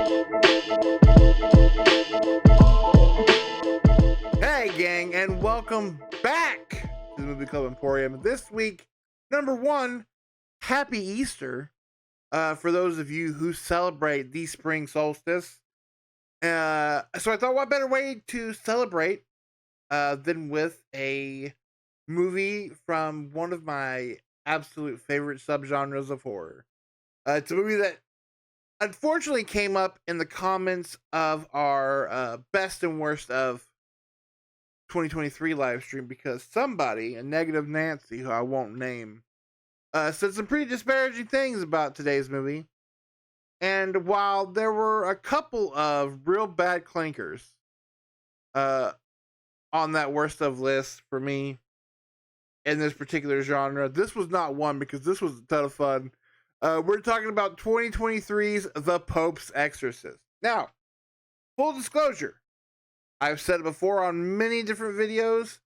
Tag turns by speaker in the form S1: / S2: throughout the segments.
S1: Hey, gang, and welcome back to the Movie-Club Emporium. This week, number one, Happy Easter for those of you who celebrate the spring solstice. So I thought, what better way to celebrate than with a movie from one of my absolute favorite subgenres of horror. It's a movie that unfortunately came up in the comments of our best and worst of 2023 live stream because somebody, a negative Nancy, who I won't name, said some pretty disparaging things about today's movie. And while there were a couple of real bad clankers uh, on that worst of list for me in this particular genre, this was not one because this was a ton of fun. We're talking about 2023's The Pope's Exorcist. Now, full disclosure, I've said it before on many different videos.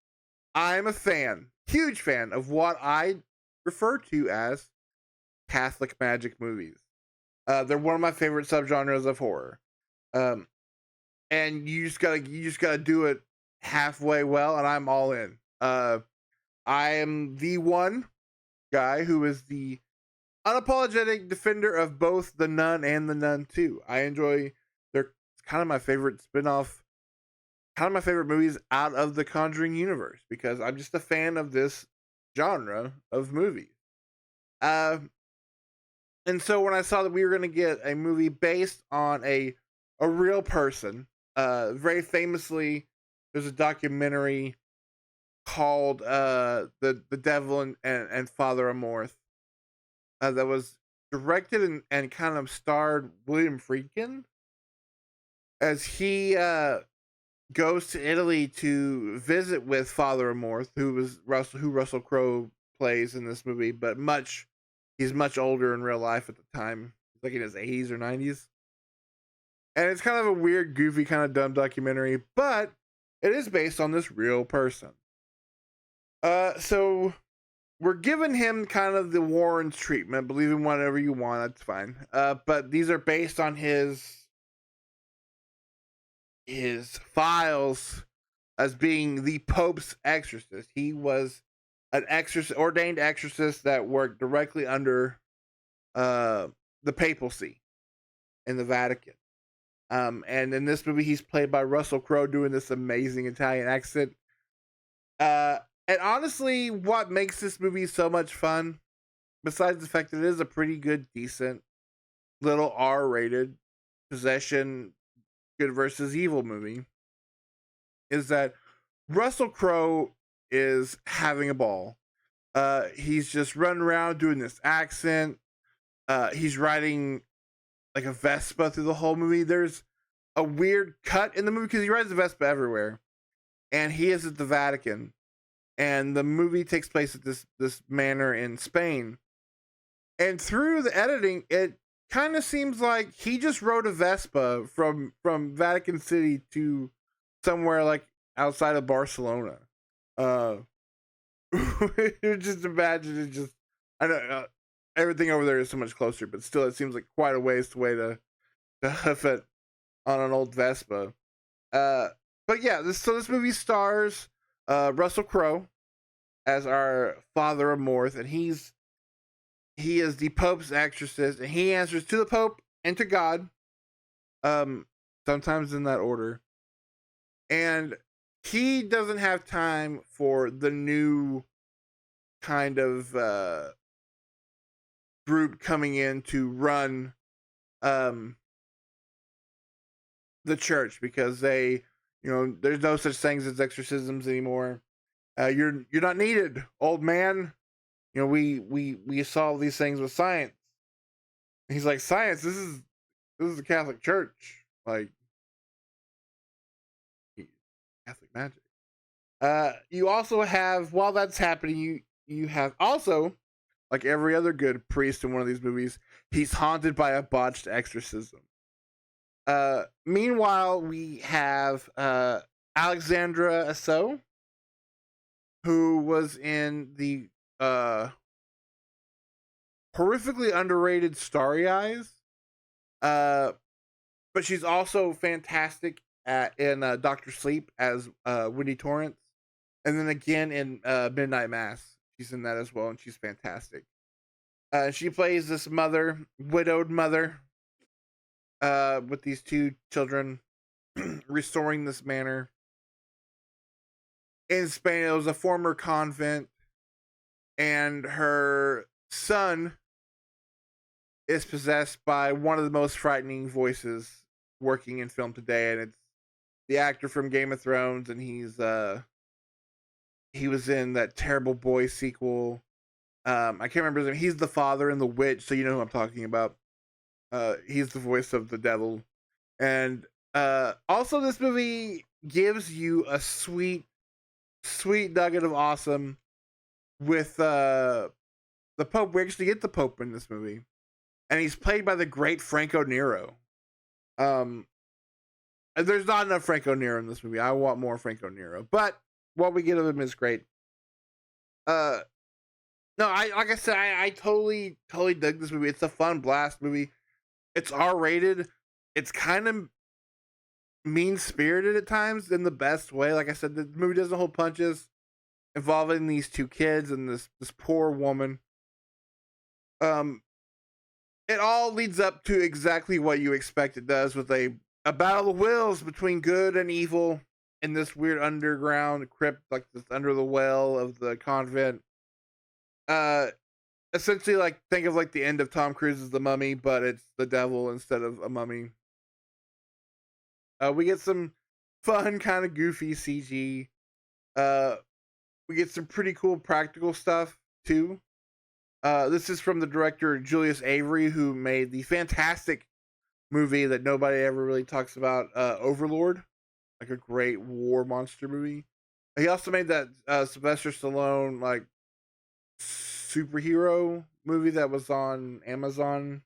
S1: I'm a fan, huge fan of what I refer to as Catholic magic movies. They're one of my favorite subgenres of horror. And you just gotta do it halfway well, and I'm all in. I am the one guy who is the unapologetic defender of both The Nun and The Nun 2. I enjoy, they're kind of my favorite spin-off, kind of my favorite movies out of the Conjuring universe because I'm just a fan of this genre of movies. And so when I saw that we were going to get a movie based on a real person, very famously, there's a documentary called the Devil and Father Amorth that was directed and kind of starred William Friedkin as he goes to Italy to visit with Father Amorth, who Russell Crowe plays in this movie, but he's much older in real life at the time. He's like in his 80s or 90s. And it's kind of a weird, goofy, kind of dumb documentary, but it is based on this real person. So we're giving him kind of the Warrens treatment. Believe in whatever you want, that's fine. But these are based on his files as being the Pope's exorcist. He was an ordained exorcist that worked directly under the papacy in the Vatican. And in this movie, he's played by Russell Crowe doing this amazing Italian accent. And honestly, what makes this movie so much fun, besides the fact that it is a pretty good, decent, little R-rated possession, good versus evil movie, is that Russell Crowe is having a ball. He's just running around doing this accent. He's riding like a Vespa through the whole movie. There's a weird cut in the movie because he rides a Vespa everywhere, and he is at the Vatican, and the movie takes place at this manor in Spain. And through the editing, it kind of seems like he just rode a Vespa from Vatican City to somewhere like outside of Barcelona. Just imagine it. Just I know everything over there is so much closer, but still, it seems like quite a ways away to hoof it on an old Vespa. But yeah, this movie stars Russell Crowe as our Father Amorth, and he is the Pope's exorcist, and he answers to the Pope and to God, sometimes in that order. And he doesn't have time for the new kind of group coming in to run the church because there's no such things as exorcisms anymore. You're not needed, old man. We solve these things with science. He's like, science? This is the Catholic Church. Like, Catholic magic. You also have, while that's happening, you have also, like every other good priest in one of these movies, he's haunted by a botched exorcism. Meanwhile, we have Alexandra Asso, who was in the horrifically underrated Starry Eyes. But but she's also fantastic in Doctor Sleep as Wendy Torrance, and then again in Midnight Mass, she's in that as well, and she's fantastic. She plays this mother, widowed mother, with these two children, restoring this manor in Spain. It was a former convent, and her son is possessed by one of the most frightening voices working in film today, and it's the actor from Game of Thrones, and he was in that Terrible Boy sequel. I can't remember his name. He's the father in The Witch, so you know who I'm talking about. He's the voice of the devil, and also this movie gives you a sweet nugget of awesome with the Pope. We actually get the Pope in this movie, and he's played by the great Franco Nero. And there's not enough Franco Nero in this movie. I want more Franco Nero, but what we get of him is great. No, like I said, I totally dug this movie. It's a fun blast movie. It's R-rated. It's kind of mean-spirited at times in the best way. Like I said, the movie doesn't hold punches involving these two kids and this poor woman. It all leads up to exactly what you expect it does, with a battle of wills between good and evil in this weird underground crypt, like this under the well of the convent. Essentially, like, think of like the end of Tom Cruise's The Mummy, but it's the devil instead of a mummy. We get some fun, kind of goofy CG. We get some pretty cool practical stuff too. This is from the director Julius Avery, who made the fantastic movie that nobody ever really talks about, Overlord, like a great war monster movie. He also made that Sylvester Stallone like superhero movie that was on Amazon.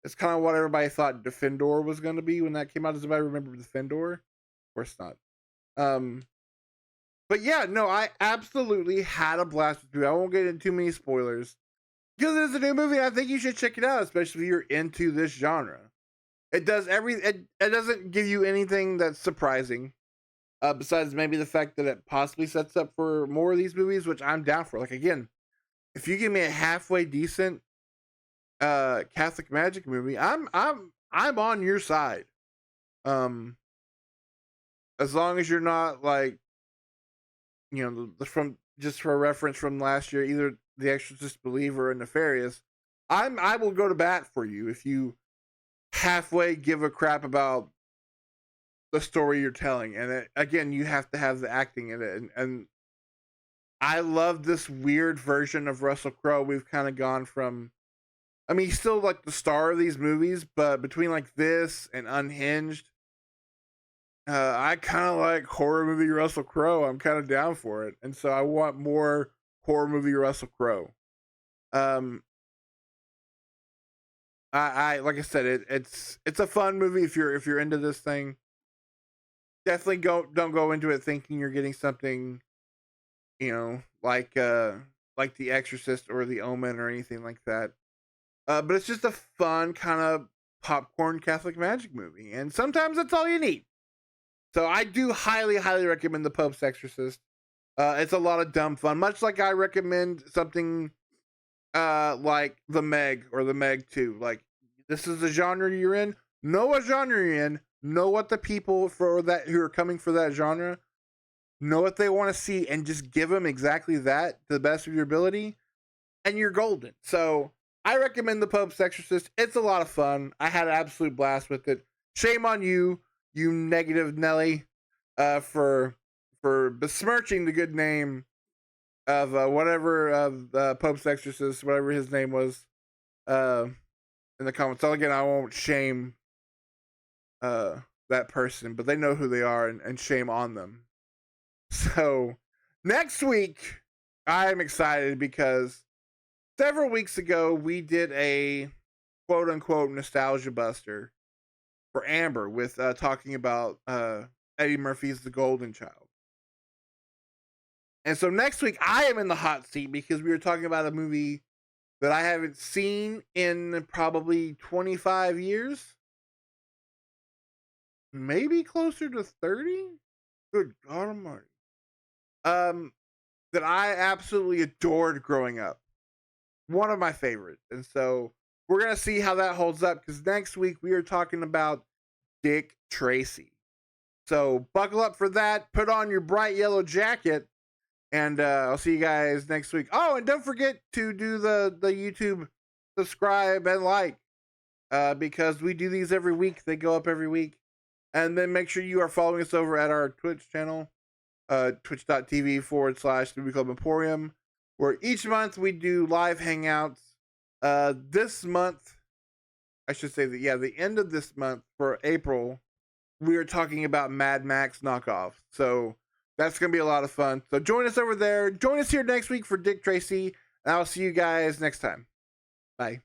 S1: It's kind of what everybody thought Defendor was going to be when that came out. Does anybody remember Defendor? Of course not. But yeah, no, I absolutely had a blast with it. I won't get into too many spoilers because it is a new movie. And I think you should check it out, especially if you're into this genre. It does it doesn't give you anything that's surprising, besides maybe the fact that it possibly sets up for more of these movies, which I'm down for. Like, again, if you give me a halfway decent Catholic magic movie, I'm on your side. As long as you're not like, you know, from just for a reference from last year, either The Exorcist Believer or Nefarious, I will go to bat for you if you halfway give a crap about the story you're telling. And again, you have to have the acting in it, and I love this weird version of Russell Crowe. We've kind of gone from, I mean, he's still like the star of these movies, but between like this and Unhinged, I kind of like horror movie Russell Crowe. I'm kind of down for it, and so I want more horror movie Russell Crowe. I like I said, it's a fun movie if you're into this thing. Definitely don't go into it thinking you're getting something, you know, like The Exorcist or The Omen or anything like that. But it's just a fun kind of popcorn Catholic magic movie, and sometimes that's all you need. So I do highly recommend The Pope's Exorcist. It's a lot of dumb fun, much like I recommend something like The Meg or The Meg 2. Like, this is the genre you're in. Know what genre you're in. Know what the people for that who are coming for that genre, know what they want to see, and just give them exactly that to the best of your ability, and you're golden. So I recommend The Pope's Exorcist. It's a lot of fun. I had an absolute blast with it. Shame on you, you negative Nelly, for besmirching the good name of whatever of Pope's Exorcist, whatever his name was, in the comments. So again, I won't shame that person, but they know who they are, and shame on them. So next week, I'm excited because several weeks ago we did a quote unquote nostalgia buster for Amber with talking about Eddie Murphy's The Golden Child. And so next week I am in the hot seat because we were talking about a movie that I haven't seen in probably 25 years. maybe closer to 30. Good God Almighty. That I absolutely adored growing up. One of my favorites. And so we're going to see how that holds up, because next week we are talking about Dick Tracy. So buckle up for that. Put on your bright yellow jacket, and I'll see you guys next week. Oh, and don't forget to do the YouTube subscribe and like, because we do these every week. They go up every week. And then make sure you are following us over at our Twitch channel, twitch.tv/Movie-Club Emporium, where each month we do live hangouts. This month, I should say that, the end of this month for April, we are talking about Mad Max knockoffs. So that's going to be a lot of fun. So join us over there. Join us here next week for Dick Tracy. And I'll see you guys next time. Bye.